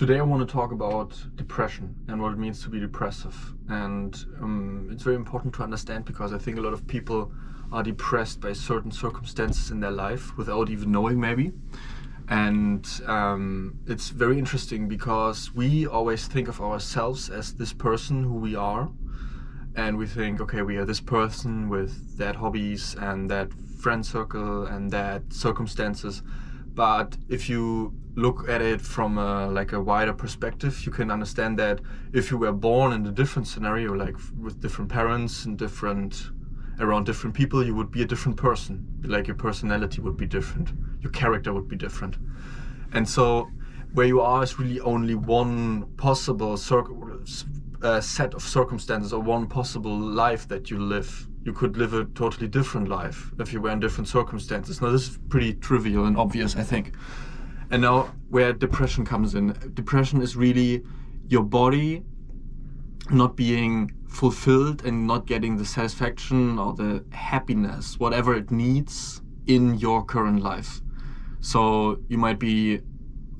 Today I want to talk about depression and what it means to be depressive. And it's very important to understand because I think a lot of people are depressed by certain circumstances in their life without even knowing maybe. And it's very interesting because we always think of ourselves as this person who we are. And we think, okay, we are this person with that hobbies and that friend circle and that circumstances. But if you look at it from a wider perspective, you can understand that if you were born in a different scenario, like with different parents and around different people, you would be a different person. Like your personality would be different, your character would be different. And so where you are is really only one possible set of circumstances or one possible life that you live. You could live a totally different life if you were in different circumstances. Now this is pretty trivial and obvious, I think. And now where depression comes in. Depression is really your body not being fulfilled and not getting the satisfaction or the happiness, whatever it needs in your current life. So you might be,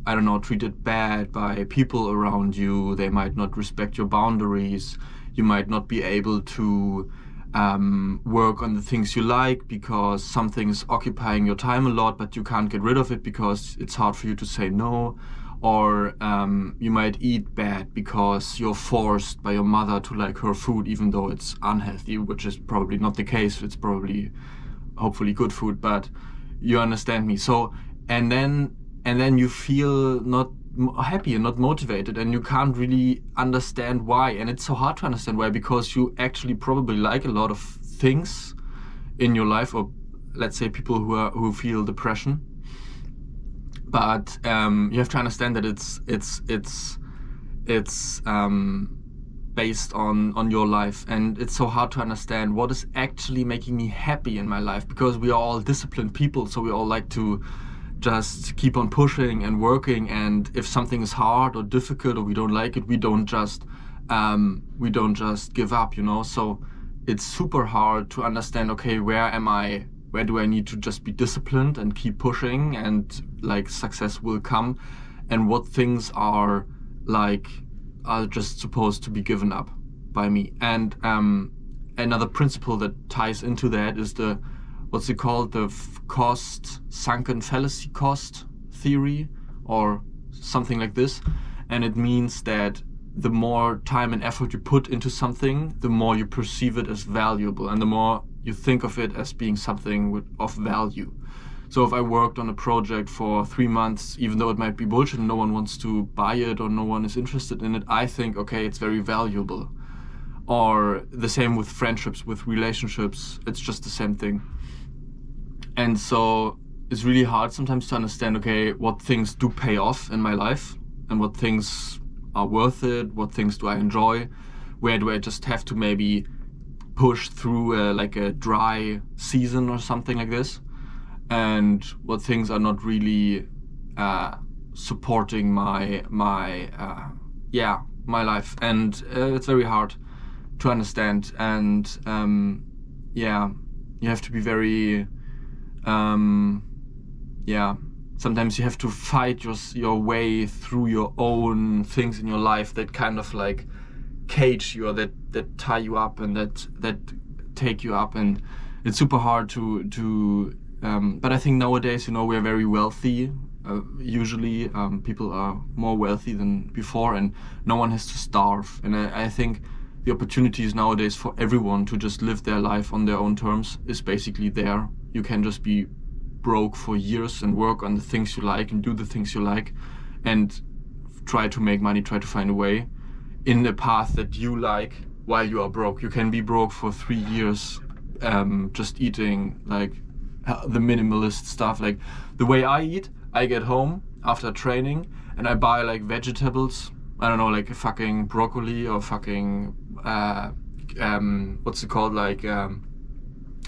I don't know, treated bad by people around you. They might not respect your boundaries. You might not be able to work on the things you like because something is occupying your time a lot, but you can't get rid of it because it's hard for you to say no. Or you might eat bad because you're forced by your mother to like her food, even though it's unhealthy, which is probably not the case. It's probably, hopefully, good food, but you understand me. So, and then you feel not happy and not motivated, and you can't really understand why. And it's so hard to understand why, because you actually probably like a lot of things in your life, or let's say people who feel depression. But you have to understand that it's based on your life, and it's so hard to understand what is actually making me happy in my life, because we are all disciplined people, so we all like to just keep on pushing and working, and if something is hard or difficult or we don't like it, we don't just give up, So it's super hard to understand, okay, where do I need to just be disciplined and keep pushing and like success will come, and what things are just supposed to be given up by me. And another principle that ties into that is what's it called? The sunken fallacy cost theory or something like this. And it means that the more time and effort you put into something, the more you perceive it as valuable and the more you think of it as being something of value. So if I worked on a project for 3 months, even though it might be bullshit and no one wants to buy it or no one is interested in it, I think, okay, it's very valuable. Or the same with friendships, with relationships, it's just the same thing. And so it's really hard sometimes to understand, okay, what things do pay off in my life and what things are worth it, what things do I enjoy, where do I just have to maybe push through a dry season or something like this, and what things are not really supporting my life. And it's very hard to understand, and you have to be very sometimes you have to fight your way through your own things in your life that kind of like cage you, or that tie you up and that take you up, and it's super hard to but I think nowadays, we're very wealthy. Usually people are more wealthy than before, and no one has to starve. And I think the opportunities nowadays for everyone to just live their life on their own terms is basically there. You can just be broke for years and work on the things you like and do the things you like and try to make money, try to find a way in the path that you like while you are broke. You can be broke for 3 years just eating like the minimalist stuff. Like the way I eat, I get home after training and I buy like vegetables, I don't know, like a fucking broccoli or fucking what's it called, like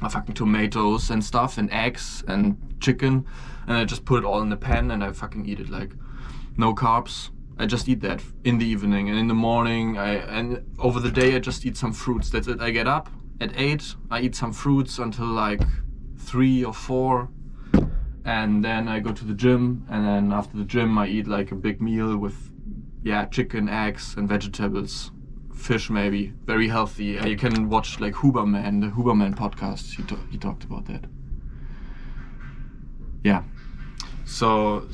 fucking tomatoes and stuff and eggs and chicken, and I just put it all in the pan and I fucking eat it, like no carbs. I just eat that in the evening, and in the morning and over the day I just eat some fruits. That's it. I get up at 8, I eat some fruits until like 3 or 4, and then I go to the gym, and then after the gym I eat like a big meal with yeah, chicken, eggs, and vegetables. Fish maybe, very healthy. You can watch like Huberman, the Huberman podcast. He talked about that. Yeah. So